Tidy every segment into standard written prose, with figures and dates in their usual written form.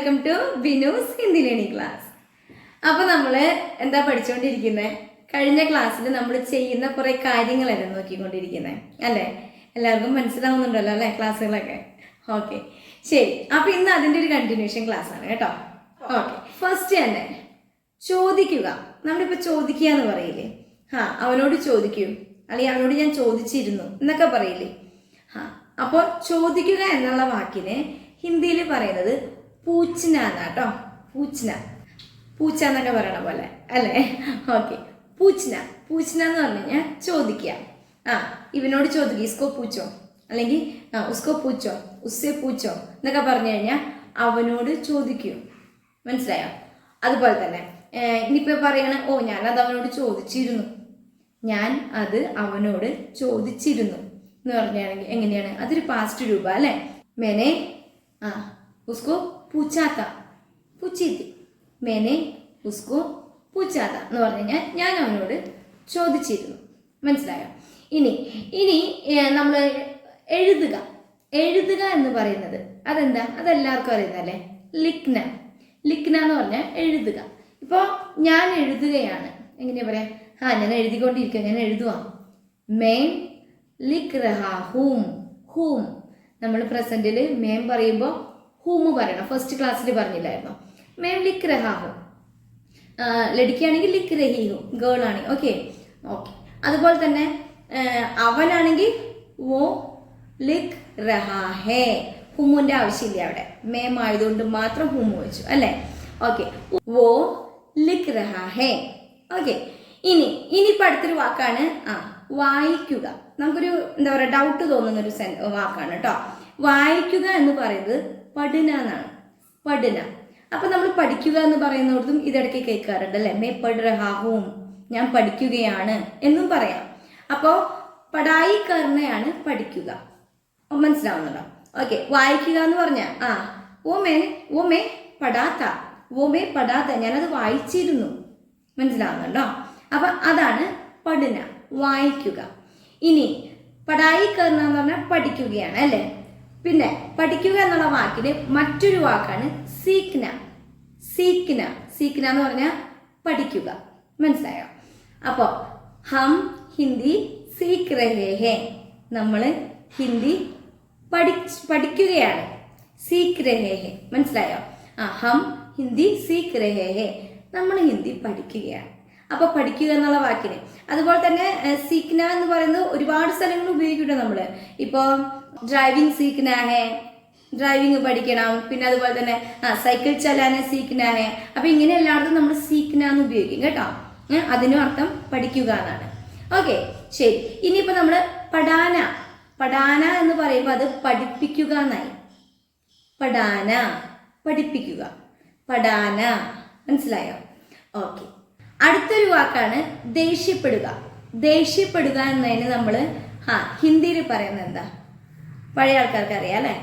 Welcome to Binu's Hindi learning class. അപ്പോൾ നമ്മൾ എന്താ പഠിച്ചുകൊണ്ടിരിക്കുന്നത്? കഴിഞ്ഞ ക്ലാസ്സിൽ നമ്മൾ ചെയ്യുന്ന കുറേ കാര്യങ്ങളല്ലേ നോക്കിക്കൊണ്ടിരിക്കുന്നത് അല്ലേ? എല്ലാവർക്കും മനസ്സിലാവുന്നുണ്ടല്ലോ അല്ലേ ക്ലാസ്സുകളൊക്കെ? ഓക്കെ, ശരി. അപ്പോൾ ഇന്ന് അതിൻ്റെ ഒരു കണ്ടിന്യൂഷൻ ക്ലാസ് ആണ് കേട്ടോ. ഓക്കെ, ഫസ്റ്റ് തന്നെ ചോദിക്കുക. നമ്മളിപ്പോൾ ചോദിക്കുക എന്ന് പറയില്ലേ? അവനോട് ചോദിക്കൂ, അല്ലെങ്കിൽ അവനോട് ഞാൻ ചോദിച്ചിരുന്നു എന്നൊക്കെ പറയില്ലേ? അപ്പോൾ ചോദിക്കുക എന്നുള്ള വാക്കിന് ഹിന്ദിയിൽ പറയുന്നത് പൂച്ചന എന്നാട്ടോ. പൂച്ചന, പൂച്ച എന്നൊക്കെ പറയണ പോലെ അല്ലേ? ഓക്കെ, പൂച്ചന. പൂച്ചന എന്ന് പറഞ്ഞു കഴിഞ്ഞാൽ ചോദിക്കുക. ഇവനോട് ചോദിക്കുക, ഇസ്കോ പൂച്ചോ, അല്ലെങ്കിൽ ഉസ്കോ പൂച്ചോ, ഉസ്സെ പൂച്ചോ എന്നൊക്കെ പറഞ്ഞു കഴിഞ്ഞാൽ അവനോട് ചോദിക്കൂ. മനസ്സിലായോ? അതുപോലെ തന്നെ ഇനിയിപ്പോൾ പറയണ, ഞാനത് അവനോട് ചോദിച്ചിരുന്നു, ഞാൻ അത് അവനോട് ചോദിച്ചിരുന്നു എന്ന് പറഞ്ഞാണെങ്കിൽ എങ്ങനെയാണ്? അതൊരു പാസ്റ്റ് രൂപ അല്ലേ? മേനെ ഉസ്കോ പൂച്ചാത്ത, പൂച്ചീത്തി. മേനെ ഉസ്കോ പൂച്ചാത്ത എന്ന് പറഞ്ഞു കഴിഞ്ഞാൽ ഞാൻ അവനോട് ചോദിച്ചിരുന്നു. മനസ്സിലായോ? ഇനി നമ്മൾ എഴുതുക. എഴുതുക എന്ന് പറയുന്നത് അതെന്താ? അതെല്ലാവർക്കും അറിയുന്നല്ലേ? ലിഖ്ന. ലിഖ്ന എന്ന് പറഞ്ഞാൽ എഴുതുക. ഇപ്പോൾ ഞാൻ എഴുതുകയാണ്, എങ്ങനെയാ പറയാ? ഞാൻ എഴുതിക്കൊണ്ടിരിക്കുക, ഞാൻ എഴുതുവാ. മേം ലിഖ് റഹാ ഹൂം. ഹൂം നമ്മൾ പ്രസന്റിൽ മേം പറയുമ്പോൾ ഹൂം പറയണം. ഫസ്റ്റ് ക്ലാസ്സിൽ പറഞ്ഞില്ലായിരുന്നോ? മേം ലിഖ് റഹാ ഹൂം. ലടിക്കുകയാണെങ്കിൽ ലിഖ് രഹി ഹൂം, ഗേൾ ആണെങ്കിൽ. ഓക്കെ. അതുപോലെ തന്നെ അവനാണെങ്കിൽ വോ ലിഖ് റഹാ ഹേ. ഹുമ്മിൻ്റെ ആവശ്യമില്ല അവിടെ, മേം ആയതുകൊണ്ട് മാത്രം ഹും വെച്ചു അല്ലേ? ഓക്കെ, വോ ലിഖ് റഹാ ഹേ. ഓക്കെ, ഇനിയിപ്പോൾ അടുത്തൊരു വാക്കാണ് വായിക്കുക. നമുക്കൊരു എന്താ പറയുക, ഡൗട്ട് തോന്നുന്നൊരു വാക്കാണ് കേട്ടോ. വായിക്കുക എന്ന് പറയുന്നത് പഠന എന്നാണ്. പഠന. അപ്പം നമ്മൾ പഠിക്കുക എന്ന് പറയുന്നിടത്തും ഇതിടയ്ക്ക് കേൾക്കാറുണ്ട് അല്ലേ? മേ പഠ രഹാ ഹൂം, ഞാൻ പഠിക്കുകയാണ് എന്നും പറയാം. അപ്പോൾ പഠായി കർണയാണ് പഠിക്കുക. മനസ്സിലാവുന്നുണ്ടോ? ഓക്കെ, വായിക്കുക എന്ന് പറഞ്ഞാൽ ഓ മേ പടാത്ത, ഞാനത് വായിച്ചിരുന്നു. മനസ്സിലാവുന്നുണ്ടോ? അപ്പം അതാണ് പഠന, വായിക്കുക. ഇനി പഠായി കർണ എന്ന് പറഞ്ഞാൽ പഠിക്കുകയാണ് അല്ലേ? പിന്നെ പഠിക്കുക എന്നുള്ള വാക്കിന് മറ്റൊരു വാക്കാണ് സീക്ന. സീക്ന, സീക്ന എന്ന് പറഞ്ഞാൽ പഠിക്കുക. മനസ്സിലായോ? അപ്പോൾ ഹം ഹിന്ദി സീഖ് രഹേ ഹേ, നമ്മൾ ഹിന്ദി പഠിക്കുകയാണ്. സീഖ് രഹേ ഹേ, മനസ്സിലായോ? ഹം ഹിന്ദി സീഖ് രഹേ ഹേ, നമ്മൾ ഹിന്ദി പഠിക്കുകയാണ്. അപ്പോൾ പഠിക്കുക എന്നുള്ള വാക്കിന്. അതുപോലെ തന്നെ സീഖ്ന എന്ന് പറയുന്നത് ഒരുപാട് സ്ഥലങ്ങൾ ഉപയോഗിക്കട്ടെ നമ്മൾ. ഇപ്പോൾ ഡ്രൈവിംഗ് സീഖ്ന ഹേ, ഡ്രൈവിംഗ് പഠിക്കണം. പിന്നെ അതുപോലെ തന്നെ സൈക്കിൾ ചലാനെ സീഖ്ന ഹേ. അപ്പോൾ ഇങ്ങനെ എല്ലായിടത്തും നമ്മൾ സീഖ്ന എന്ന് ഉപയോഗിക്കും കേട്ടോ. അതിനും അർത്ഥം പഠിക്കുക എന്നാണ്. ഓക്കെ, ശരി. ഇനിയിപ്പോൾ നമ്മൾ പഠാന. പഠാന എന്ന് പറയുമ്പോൾ അത് പഠിപ്പിക്കുക എന്നായി. പഠാന, പഠിപ്പിക്കുക. പഠാന, മനസ്സിലായോ? ഓക്കെ, അടുത്തൊരു വാക്കാണ് ദേഷ്യപ്പെടുക. ദേഷ്യപ്പെടുക എന്നതിന് നമ്മൾ ഹിന്ദിയിൽ പറയുന്നത് എന്താ? പഴയ ആൾക്കാർക്ക് അറിയാം അല്ലേ?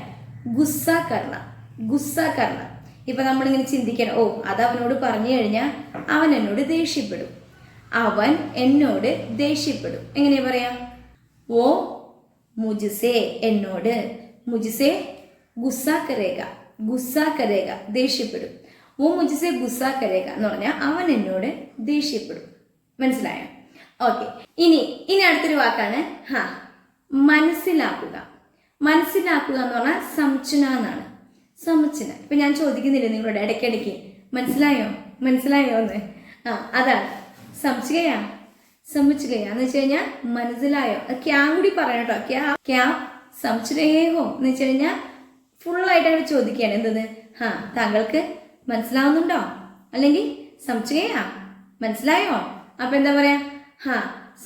ഗുസ്സ കർണ. ഗുസ്സ കർണ. ഇപ്പൊ നമ്മളിങ്ങനെ ചിന്തിക്കണം, അത് അവനോട് പറഞ്ഞു കഴിഞ്ഞാൽ അവൻ എന്നോട് ദേഷ്യപ്പെടും. അവൻ എന്നോട് ദേഷ്യപ്പെടും. എങ്ങനെയാ പറയാ? ഓ മുജ്സേ, എന്നോട്. മുജ്സേ ഗുസ്സ കരേഗ. ഗുസ്സ കരേഗ, ദേഷ്യപ്പെടും. ഓ മുജ്സേ ഗുസ്സ കരേഗ എന്ന് പറഞ്ഞാൽ അവൻ എന്നോട് ദേഷ്യപ്പെടും. മനസ്സിലായോ? ഓക്കെ, ഇനി അടുത്തൊരു വാക്കാണ് മനസ്സിലാക്കുക. മനസ്സിലാക്കുക എന്ന് പറഞ്ഞാൽ സംചന എന്നാണ്. സംചന. ഇപ്പൊ ഞാൻ ചോദിക്കുന്നില്ലേ നിങ്ങളോട് ഇടയ്ക്കിടയ്ക്ക്, മനസ്സിലായോ എന്ന്? അതാണ് സംശയാ. എന്ന് വെച്ച് കഴിഞ്ഞാൽ മനസ്സിലായോ? ക്യാ കൂടി പറയണം കേട്ടോ. ക്യാ സംശയോ എന്ന് വെച്ച് കഴിഞ്ഞാൽ ഫുള്ളായിട്ട് ചോദിക്കുകയാണ്. എന്തത്? താങ്കൾക്ക് മനസ്സിലാവുന്നുണ്ടോ? അല്ലെങ്കിൽ സംശയാ, മനസ്സിലായോ? അപ്പൊ എന്താ പറയാ?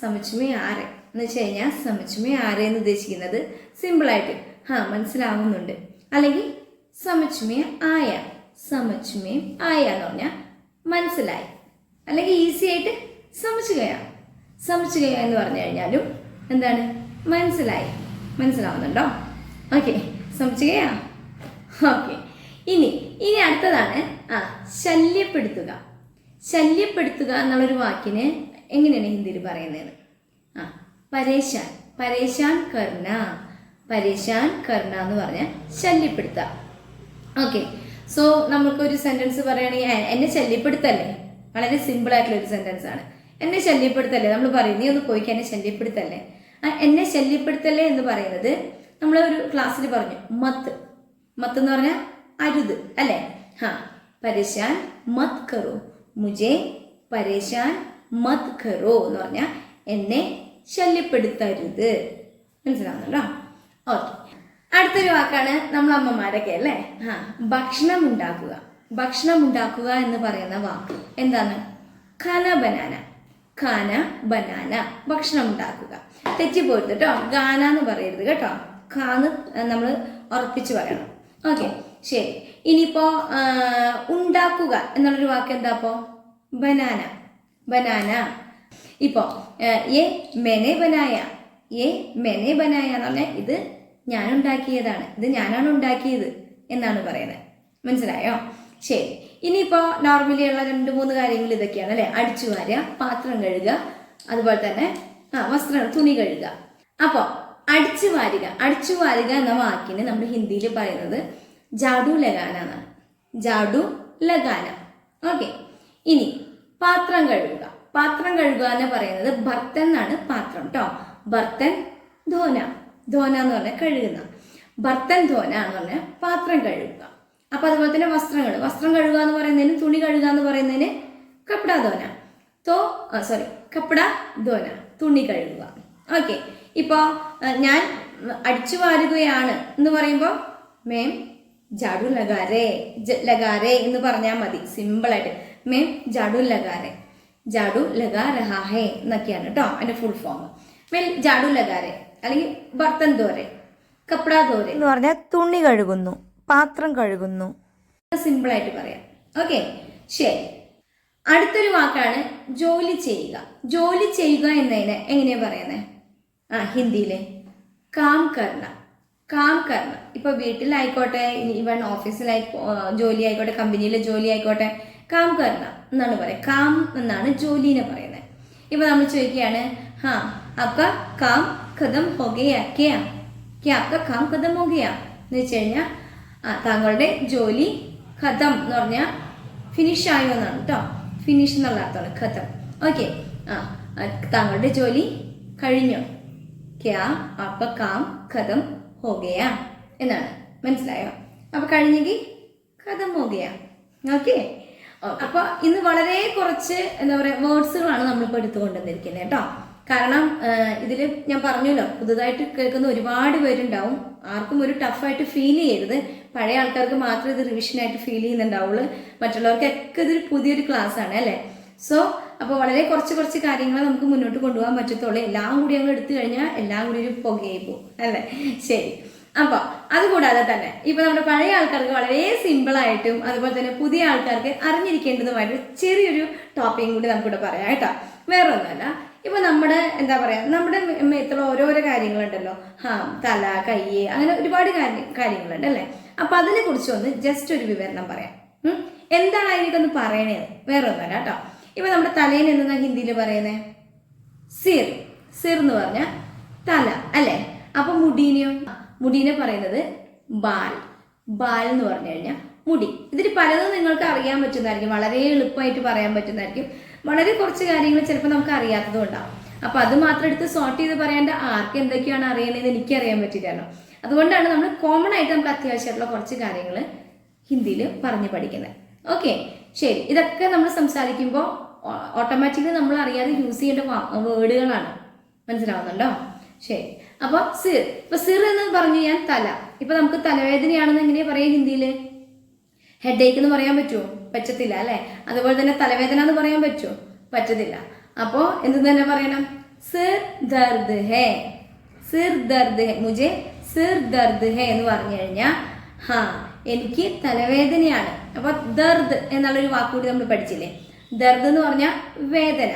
സമച്ചുമേ ആരെ എന്ന് വെച്ച് കഴിഞ്ഞാൽ സമച്ചുമേ ആരെ എന്ന് ഉദ്ദേശിക്കുന്നത് സിമ്പിളായിട്ട് മനസ്സിലാവുന്നുണ്ട്, അല്ലെങ്കിൽ സമച്ചുമേ ആയ. സമച്ചുമേ ആയ എന്ന് പറഞ്ഞാൽ മനസ്സിലായി, അല്ലെങ്കിൽ ഈസി ആയിട്ട് സമച്ചുകയാ. സമച്ചുകയാ എന്ന് പറഞ്ഞു കഴിഞ്ഞാലും എന്താണ്? മനസ്സിലായി. മനസ്സിലാവുന്നുണ്ടോ? ഓക്കെ, സമച്ചുകയാ. ഓക്കെ, ഇനി അടുത്തതാണ് ശല്യപ്പെടുത്തുക. ശല്യപ്പെടുത്തുക എന്നുള്ളൊരു വാക്കിന് എങ്ങനെയാണ് ഹിന്ദിയിൽ പറയുന്നത്? പരേശാൻ. പരേശാൻ കർണ. പരേശാൻ കർണ എന്ന് പറഞ്ഞാൽ ശല്യപ്പെടുത്തുക. ഓക്കെ, സോ നമുക്കൊരു സെന്റൻസ് പറയുകയാണെങ്കിൽ എന്നെ ശല്യപ്പെടുത്തല്ലേ, വളരെ സിമ്പിൾ ആയിട്ടുള്ള ഒരു സെന്റൻസ് ആണ്. എന്നെ ശല്യപ്പെടുത്തല്ലേ, നമ്മൾ പറയും നീ ഒന്ന് പോയിക്ക് എന്നെ ശല്യപ്പെടുത്തല്ലേ. എന്നെ ശല്യപ്പെടുത്തല്ലേ എന്ന് പറയുന്നത് നമ്മൾ ഒരു ക്ലാസ്സിൽ പറഞ്ഞു മത്ത്. മത്ത് എന്ന് പറഞ്ഞാൽ അരുത് അല്ലേ. പരേശാൻ മത് കറോ, മുജെ പരേശാൻ മത് കറോ എന്ന് പറഞ്ഞാൽ എന്നെ ശല്യപ്പെടുത്തരുത്. മനസ്സിലാവുന്നുണ്ടോ? ഓക്കെ. അടുത്തൊരു വാക്കാണ് നമ്മൾ അമ്മമാരൊക്കെ അല്ലേ. ഭക്ഷണം ഉണ്ടാക്കുക. ഭക്ഷണം ഉണ്ടാക്കുക എന്ന് പറയുന്ന വാക്ക് എന്താണ്? ഖാന ബനാന. ഖാന ബനാന, ഭക്ഷണം ഉണ്ടാക്കുക. തെറ്റിപ്പോരുത് കേട്ടോ, ഗാന എന്ന് പറയരുത് കേട്ടോ. ഖാന്ന് നമ്മൾ ഉറപ്പിച്ച് പറയണം. ഓക്കെ, ശരി. ഇനിയിപ്പോ ഉണ്ടാക്കുക എന്നുള്ളൊരു വാക്ക് എന്താ? അപ്പോ ബനാന. ബനാന. ഇപ്പോ യേ മെനെ ബനായ. യേ മെനെ ബനായ എന്ന് പറഞ്ഞാൽ ഇത് ഞാൻ ഉണ്ടാക്കിയതാണ്, ഇത് ഞാനാണ് ഉണ്ടാക്കിയത് എന്നാണ് പറയുന്നത്. മനസ്സിലായോ? ശരി. ഇനിയിപ്പോ നോർമലി ഉള്ള 2-3 കാര്യങ്ങൾ ഇതൊക്കെയാണ് അല്ലെ. അടിച്ചു വാരുക, പാത്രം കഴുകുക, അതുപോലെ തന്നെ വസ്ത്രം തുണി കഴുകുക. അപ്പൊ അടിച്ചു വാരുക. അടിച്ചു വാരുക എന്ന വാക്കിന് നമ്മൾ ഹിന്ദിയിൽ പറയുന്നത് ജാഡു ലഗാന എന്നാണ്. ജാഡു ലഗാന. ഓക്കെ. ഇനി പാത്രം കഴുകുക. പാത്രം കഴുകുക എന്ന് പറയുന്നത് ബർത്തൻ എന്നാണ് പാത്രം കേട്ടോ. ബർത്തൻ ധോന. ധോന എന്ന് പറഞ്ഞാൽ കഴുകുന്ന. ബർത്തൻ ധോന എന്ന് പറഞ്ഞാൽ പാത്രം കഴുകുക. അപ്പൊ അതുപോലെ തന്നെ വസ്ത്രങ്ങൾ. വസ്ത്രം കഴുകുക എന്ന് പറയുന്നതിന്, തുണി കഴുകുക എന്ന് പറയുന്നതിന് കപ്പട ധോന. കപ്പട ധോന, തുണി കഴുകുക. ഓക്കെ. ഇപ്പോ ഞാൻ അടിച്ചു വാരുകയാണ് എന്ന് പറയുമ്പോൾ മേം ജാഡു ലഗാരേ. ലഗാരേ എന്ന് പറഞ്ഞാൽ മതി, സിമ്പിൾ ആയിട്ട്. മേം ജാഡു ലഗാരേ, ജാഡു ലഗാ രഹാ ഹേ എന്നൊക്കെയാണ് കേട്ടോ അതിന്റെ ഫുൾ ഫോം. മേം ജാഡു ലഗാരേ അല്ലെങ്കിൽ ബർത്തൻ ധോരെ, കപ്പട ധോരെ എന്ന് പറഞ്ഞാൽ തുണി കഴുകുന്നു, പാത്രം കഴുകുന്നു. സിമ്പിൾ ആയിട്ട് പറയാം. ഓക്കെ, ശരി. അടുത്തൊരു വാക്കാണ് ജോലി ചെയ്യുക. ജോലി ചെയ്യുക എന്നതിന് എങ്ങനെയാ പറയുന്നത്? ഹിന്ദിയില് കാം കർണ. കാം കർണ. ഇപ്പൊ വീട്ടിലായിക്കോട്ടെ, ഇവൺ ഓഫീസിലായി ജോലി ആയിക്കോട്ടെ, കമ്പനിയിലെ ജോലി ആയിക്കോട്ടെ, കാം കർണ എന്നാണ് പറയുക. കാം എന്നാണ് ജോലിനെ പറയുന്നത്. ഇപ്പൊ നമ്മൾ ചോദിക്കുകയാണ്, ആപ്ക കാം ഖതം ഹോ ഗയാ ക്യാ? ക്യാ ആപ്ക കാം ഖതം ഹോ ഗയാ എന്ന് വെച്ച് കഴിഞ്ഞാൽ താങ്കളുടെ ജോലി ഖതം എന്ന് പറഞ്ഞാൽ ഫിനിഷ് ആയോ എന്നാണ് കേട്ടോ. ഫിനിഷ് എന്നുള്ള അർത്ഥമാണ് ഖതം. ഓക്കെ. താങ്കളുടെ ജോലി കഴിഞ്ഞോ? ക്യാ ആപ്ക കാം ഖതം ഹോ ഗയാ എന്നാണ്. മനസ്സിലായോ? അപ്പൊ കഴിഞ്ഞെങ്കിൽ ഖതം ഹോ ഗയാ. ഓക്കെ. അപ്പൊ ഇന്ന് വളരെ കുറച്ച് എന്താ പറയാ വേർഡ്സുകളാണ് നമ്മളിപ്പോൾ എടുത്തുകൊണ്ടുവന്നിരിക്കുന്നത് കേട്ടോ. കാരണം ഇതിൽ ഞാൻ പറഞ്ഞല്ലോ, പുതുതായിട്ട് കേൾക്കുന്ന ഒരുപാട് പേരുണ്ടാവും. ആർക്കും ഒരു ടഫായിട്ട് ഫീൽ ചെയ്യരുത്. പഴയ ആൾക്കാർക്ക് മാത്രമേ ഇത് റിവിഷനായിട്ട് ഫീൽ ചെയ്യുന്നുണ്ടാവുള്ളൂ. മറ്റുള്ളവർക്കൊക്കെ ഇതൊരു പുതിയൊരു ക്ലാസ് ആണ് അല്ലേ. സോ അപ്പോൾ വളരെ കുറച്ച് കാര്യങ്ങൾ നമുക്ക് മുന്നോട്ട് കൊണ്ടുപോകാൻ പറ്റത്തുള്ളൂ. എല്ലാം കൂടി അങ്ങ് എടുത്തു കഴിഞ്ഞാൽ എല്ലാം കൂടി ഒരു പുകയായി പോകും അല്ലേ. ശരി. അപ്പോൾ അതുകൂടാതെ തന്നെ ഇപ്പൊ നമ്മുടെ പഴയ ആൾക്കാർക്ക് വളരെ സിമ്പിളായിട്ടും അതുപോലെ തന്നെ പുതിയ ആൾക്കാർക്ക് അറിഞ്ഞിരിക്കേണ്ടതുമായിട്ട് ചെറിയൊരു ടോപ്പിക്കും കൂടി നമുക്കിവിടെ പറയാം കേട്ടോ. വേറെ ഒന്നുമല്ല, ഇപ്പൊ നമ്മുടെ എന്താ പറയാ, നമ്മുടെ മേത്തുള്ള ഓരോരോ കാര്യങ്ങളുണ്ടല്ലോ. തല, കൈ, അങ്ങനെ ഒരുപാട് കാര്യങ്ങളുണ്ട് അല്ലേ. അപ്പൊ അതിനെ കുറിച്ചൊന്ന് ജസ്റ്റ് ഒരു വിവരണം പറയാം. എന്താണ് അതിനൊന്ന് പറയണത്? വേറെ ഒന്നുമല്ല കേട്ടോ. ഇപ്പൊ നമ്മുടെ തലേനെ എന്താ ഹിന്ദിയിൽ പറയുന്നേ? സിർ. സിർ എന്ന് പറഞ്ഞ തല അല്ലെ. അപ്പൊ മുടീനെയോ? മുടീനെ പറയുന്നത് ബാൽ. ബാൽ എന്ന് പറഞ്ഞു കഴിഞ്ഞാൽ മുടി. ഇതിൽ പലതും നിങ്ങൾക്ക് അറിയാൻ പറ്റുന്നതായിരിക്കും, വളരെ എളുപ്പമായിട്ട് പറയാൻ പറ്റുന്നതായിരിക്കും. വളരെ കുറച്ച് കാര്യങ്ങൾ ചിലപ്പോൾ നമുക്ക് അറിയാത്തതും ഉണ്ടാവും. അപ്പൊ അത് മാത്രം എടുത്ത് സോർട്ട് ചെയ്ത് പറയാണ്ട് ആർക്ക് എന്തൊക്കെയാണ് അറിയണതെന്ന് എനിക്കറിയാൻ പറ്റില്ലല്ലോ. അതുകൊണ്ടാണ് നമ്മൾ കോമൺ ആയിട്ട് നമുക്ക് അത്യാവശ്യമായിട്ടുള്ള കുറച്ച് കാര്യങ്ങൾ ഹിന്ദിയിൽ പറഞ്ഞു പഠിക്കുന്നത്. ഓക്കെ, ശരി. ഇതൊക്കെ നമ്മൾ സംസാരിക്കുമ്പോൾ ഓട്ടോമാറ്റിക്കലി നമ്മൾ അറിയാതെ യൂസ് ചെയ്യേണ്ട വേർഡുകളാണ്. മനസ്സിലാവുന്നുണ്ടോ? ശരി. അപ്പൊ സിർ. ഇപ്പൊ സിർ എന്ന് പറഞ്ഞു ഞാൻ തല. ഇപ്പൊ നമുക്ക് തലവേദനയാണെന്ന് എങ്ങനെയാ പറയാ ഹിന്ദിയില്? ഹെഡ് ഏക്ക് എന്ന് പറയാൻ പറ്റുമോ? പറ്റത്തില്ല അല്ലെ. അതുപോലെ തന്നെ തലവേദന എന്ന് പറയാൻ പറ്റുമോ? പറ്റത്തില്ല. അപ്പോ എന്ത് തന്നെ പറയണം? സിർ ദർദ് ഹേ. സിർ ദർദ് ഹേ, മുझे സിർ ദർദ് ഹേ എന്ന് പറഞ്ഞു കഴിഞ്ഞാൽ എനിക്ക് തലവേദനയാണ്. അപ്പൊ ദർദ് എന്നുള്ളൊരു വാക്കുകൂടി നമ്മൾ പഠിച്ചില്ലേ? ദർദ് എന്ന് പറഞ്ഞാൽ വേദന.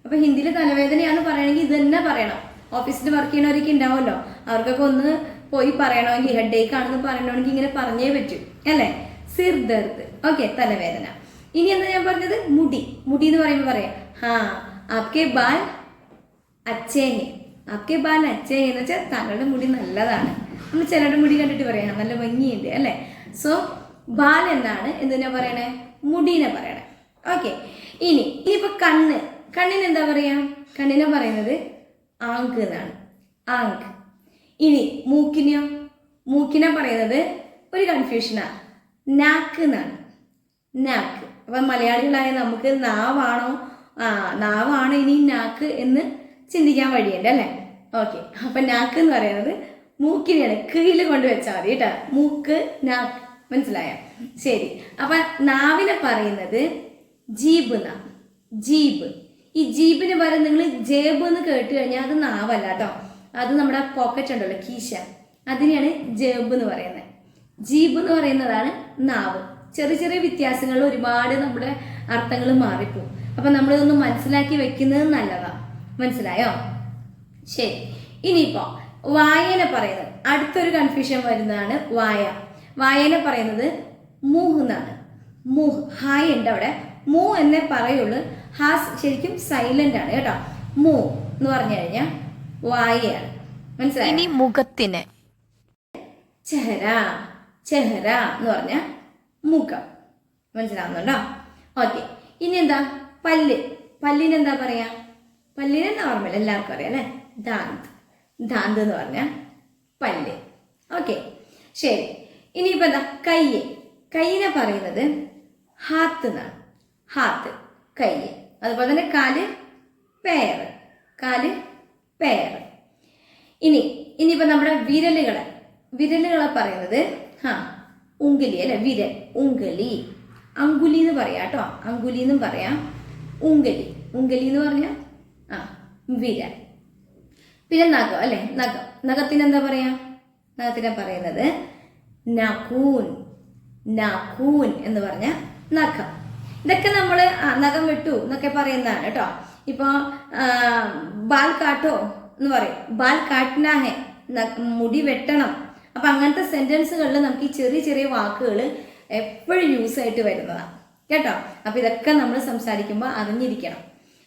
അപ്പൊ ഹിന്ദിയിൽ തലവേദനയാന്ന് പറയണമെങ്കിൽ ഇത് തന്നെ പറയണം. ഓഫീസിൽ വർക്ക് ചെയ്യണവരൊക്കെ ഉണ്ടാവുമല്ലോ, അവർക്കൊക്കെ ഒന്ന് പോയി പറയണമെങ്കിൽ ഹെഡ് ഏക്ക് ആണെന്ന് പറയണമെങ്കിൽ ഇങ്ങനെ പറഞ്ഞേ പറ്റും അല്ലേ. സിർ ദർദ്. ഓക്കെ, തലവേദന. ഇനി എന്താ ഞാൻ പറഞ്ഞത്? മുടി. മുടി എന്ന് പറയുമ്പോൾ പറയാം ആപ്കെ ബാൽ അച്ഛേ ഹേ. ആപ്കെ ബാൽ അച്ഛേ ഹേ എന്ന് വെച്ചാൽ താങ്കളുടെ മുടി നല്ലതാണ്. നമ്മൾ ചിലരുടെ മുടി കണ്ടിട്ട് പറയാം നല്ല ഭംഗിയുണ്ട് അല്ലേ. സോ ബാൽ എന്നാണ് എന്തിനാ പറയണേ? മുടീനെ പറയണേ. ഓക്കെ, ഇനിയിപ്പോൾ കണ്ണിന് എന്താ പറയാ? കണ്ണിനെ പറയുന്നത് ആങ്ക് എന്നാണ്, ആങ്ക്. ഇനി മൂക്കിനെ പറയുന്നത് ഒരു കൺഫ്യൂഷനാണ്, നാക്ക് എന്നാണ്, നാക്ക്. അപ്പം മലയാളികളായ നമുക്ക് നാവാണോ ഇനി നാക്ക് എന്ന് ചിന്തിക്കാൻ വഴിയുണ്ട് അല്ലേ? ഓക്കെ, അപ്പം നാക്ക് എന്ന് പറയുന്നത് മൂക്കിനെയാണ്, കീഴിൽ കൊണ്ട് വെച്ചാൽ മതി കേട്ടോ. മൂക്ക്, നാക്ക്, മനസ്സിലായോ? ശരി. അപ്പം നാവിനെ പറയുന്നത് ജീബ് എന്നാണ്, ജീബ്. ഈ ജീബിന് പകരം നിങ്ങൾ ജേബ് എന്ന് കേട്ട് കഴിഞ്ഞാൽ അത് നാവല്ല കേട്ടോ, അത് നമ്മുടെ പോക്കറ്റ് ഉണ്ടല്ലോ, കീശ, അതിനെയാണ് ജേബ് എന്ന് പറയുന്നത്. ജീബ് എന്ന് പറയുന്നതാണ് നാവ്. ചെറിയ ചെറിയ വ്യത്യാസങ്ങളിൽ ഒരുപാട് നമ്മുടെ അർത്ഥങ്ങൾ മാറിപ്പോകും. അപ്പം നമ്മളിതൊന്ന് മനസ്സിലാക്കി വെക്കുന്നത് നല്ലതാണ്. മനസ്സിലായോ? ശരി. ഇനിയിപ്പോൾ വായന പറയുന്നത്, അടുത്തൊരു കൺഫ്യൂഷൻ വരുന്നതാണ് വായന പറയുന്നത് മൂഹ് എന്നാണ്. മൂഹ്, ഹായ് ഉണ്ട് അവിടെ, മൂ എന്നേ പറയുള്ളൂ. ഹാസ് ശരിക്കും സൈലന്റ് ആണ് കേട്ടോ. മൂ എന്ന് പറഞ്ഞു കഴിഞ്ഞാൽ വായയാണ്. മനസ്സിലായി? ഇനി മുഖത്തിന് ചെഹര എന്ന് പറഞ്ഞാൽ മുഖം. മനസ്സിലാവുന്നുണ്ടോ? ഓക്കെ. ഇനി എന്താ? പല്ലിനെന്താ പറയാ? പല്ലിനെ നോർമൽ എല്ലാവർക്കും അറിയാം അല്ലേ? ദാന്ത് എന്ന് പറഞ്ഞാൽ പല്ല്. ഓക്കെ, ശരി. ഇനിയിപ്പോൾ എന്താ? കൈയിനെ പറയുന്നത് ഹാത്ത് എന്നാണ്, ഹാത്ത്, കൈ. അതുപോലെ തന്നെ കാല് പേർ. ഇനിയിപ്പോൾ നമ്മുടെ വിരലുകളെ പറയുന്നത് ഉംഗലി അല്ലെ, വിരൽ, ഉംഗലി. അങ്കുലി എന്ന് പറയാം കേട്ടോ, അങ്കുലി എന്നും പറയാം. ഉംഗലി എന്ന് പറഞ്ഞാൽ വിരൽ. പിന്നെ നഖം അല്ലെ, നഖത്തിന് എന്താ പറയാ? നഖത്തിനെ പറയുന്നത് നഖൂൻ എന്ന് പറഞ്ഞ നഖം. ഇതൊക്കെ നമ്മൾ നഖം വെട്ടു എന്നൊക്കെ പറയുന്നതാണ് കേട്ടോ. ഇപ്പോൾ ബാൽ കാട്ടോ എന്ന് പറയും, ബാൽ കാട്ടനാ ഹെ, മുടി വെട്ടണം. അപ്പം അങ്ങനത്തെ സെന്റൻസുകളിൽ നമുക്ക് ഈ ചെറിയ ചെറിയ വാക്കുകൾ എപ്പോഴും യൂസ് ആയിട്ട് വരുന്നതാണ് കേട്ടോ. അപ്പം ഇതൊക്കെ നമ്മൾ സംസാരിക്കുമ്പോൾ അറിഞ്ഞിരിക്കണം.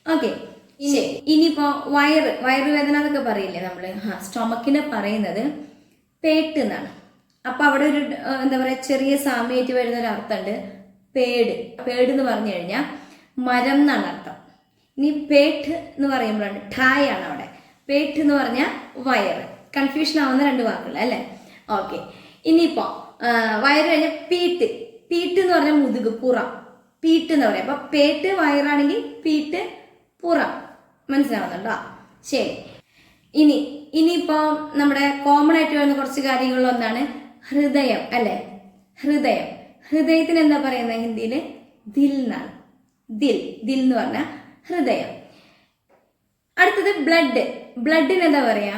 ഓക്കെ, ഇനിയിപ്പോൾ വയറുവേദന എന്നൊക്കെ പറയില്ലേ നമ്മൾ, സ്റ്റൊമക്കിനെ പറയുന്നത് പേട്ട് എന്നാണ്. അപ്പം അവിടെ ഒരു എന്താ പറയുക, ചെറിയ സാമ്യമായിട്ട് വരുന്ന ഒരു അർത്ഥമുണ്ട്, പേട് എന്ന് പറഞ്ഞു കഴിഞ്ഞാൽ മരം എന്നാണ് അർത്ഥം. ഇനി പേട്ട് എന്ന് പറയുമ്പോഴാണ് ഠായാണ് അവിടെ. പേട്ട് എന്ന് പറഞ്ഞാൽ വയറ്. കൺഫ്യൂഷൻ ആവുന്ന രണ്ട് വാക്കുകൾ അല്ലേ? ഓക്കെ, ഇനിയിപ്പോൾ വയറ് കഴിഞ്ഞാൽ പീട്ട് എന്ന് പറഞ്ഞാൽ മുതുക്, പുറം, പീട്ട് എന്ന് പറയാം. അപ്പം പേട്ട് വയറാണെങ്കിൽ പീട്ട് പുറം. മനസ്സിലാവുന്നുണ്ടോ? ശരി. ഇനിയിപ്പോൾ നമ്മുടെ കോമൺ ആയിട്ട് വരുന്ന കുറച്ച് കാര്യങ്ങളിലൊന്നാണ് ഹൃദയം അല്ലേ? ഹൃദയത്തിന് എന്താ പറയുന്നത് ഹിന്ദിയിൽ? ദിൽ എന്നാണ്. ദിൽ എന്ന് പറഞ്ഞാൽ ഹൃദയം. അടുത്തത് ബ്ലഡിന് എന്താ പറയാ?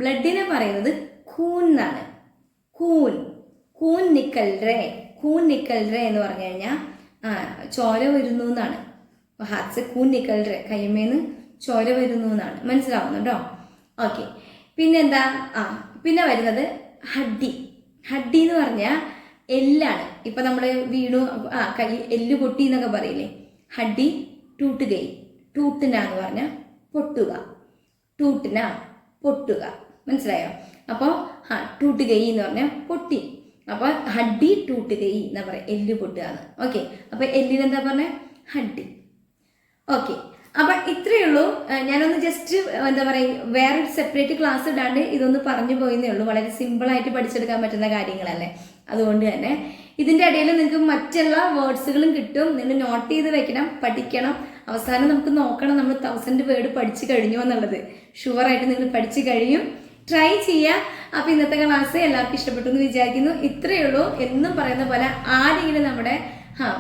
ബ്ലഡിനെ പറയുന്നത് ഖൂൻ എന്നാണ്. ഖൂൻ നിക്കൽ റേ എന്ന് പറഞ്ഞു കഴിഞ്ഞാൽ ചോര വരുന്നു എന്നാണ്. ഹാത്ത് ഖൂൻ നിക്കൽ റേ, കയ്യമ്മേന്ന് ചോര വരുന്നു എന്നാണ്. മനസ്സിലാവുന്നുണ്ടോ? ഓക്കെ, പിന്നെന്താ? പിന്നെ വരുന്നത് ഹഡ്ഡി എന്ന് പറഞ്ഞാൽ എല്ലാണ്. ഇപ്പം നമ്മൾ വീണു, കൈ എല്ല് പൊട്ടി എന്നൊക്കെ പറയില്ലേ? ഹഡ്ഡി ടൂട്ടിനാന്ന് പറഞ്ഞാൽ പൊട്ടുക. മനസ്സിലായോ? അപ്പോൾ ടൂട്ടുകൈ എന്ന് പറഞ്ഞാൽ പൊട്ടി. അപ്പോൾ ഹഡ്ഡി ടൂട്ടുകൈ എന്നാ പറയാം, എല്ല് പൊട്ടുക എന്ന്. ഓക്കെ, അപ്പോൾ എല്ലിനെന്താ പറഞ്ഞാൽ? ഹഡ്ഡി. ഓക്കെ, അപ്പം ഇത്രയേ ഉള്ളൂ. ഞാനൊന്ന് ജസ്റ്റ് എന്താ പറയുക, വേറൊരു സെപ്പറേറ്റ് ക്ലാസ് ഇടാണ്ട് ഇതൊന്ന് പറഞ്ഞു പോയെന്നേ ഉള്ളൂ. വളരെ സിമ്പിളായിട്ട് പഠിച്ചെടുക്കാൻ പറ്റുന്ന കാര്യങ്ങളല്ലേ. അതുകൊണ്ട് തന്നെ ഇതിൻ്റെ ഇടയിൽ നിങ്ങൾക്ക് മറ്റുള്ള വേർഡ്സുകളും കിട്ടും. നിങ്ങൾ നോട്ട് ചെയ്ത് വെക്കണം, പഠിക്കണം. അവസാനം നമുക്ക് നോക്കണം നമ്മൾ 1000 വേർഡ് പഠിച്ചു കഴിഞ്ഞു എന്നുള്ളത്. ഷുവറായിട്ട് നിങ്ങൾ പഠിച്ചു കഴിയും. ട്രൈ ചെയ്യുക. അപ്പോൾ ഇന്നത്തെ ക്ലാസ് എല്ലാവർക്കും ഇഷ്ടപ്പെട്ടു എന്ന് വിചാരിക്കുന്നു. ഇത്രയേ ഉള്ളൂ. എന്നും പറയുന്ന പോലെ ആരെങ്കിലും നമ്മുടെ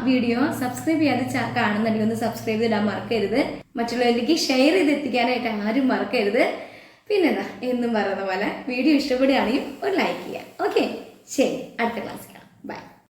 വീഡിയോ സബ്സ്ക്രൈബ് ചെയ്യാതെ കാണുന്നുണ്ടെങ്കിൽ ഒന്ന് സബ്സ്ക്രൈബ് ചെയ്തിടാൻ മറക്കരുത്. മറ്റുള്ളവരിലേക്ക് ഷെയർ ചെയ്തെത്തിക്കാനായിട്ട് ആരും മറക്കരുത്. പിന്നെന്താ, എന്നും പറയുന്ന പോലെ വീഡിയോ ഇഷ്ടപ്പെടുകയാണെങ്കിൽ ഒരു ലൈക്ക് ചെയ്യുക. ഓക്കെ, ശരി, അടുത്ത ക്ലാസ്സിൽ.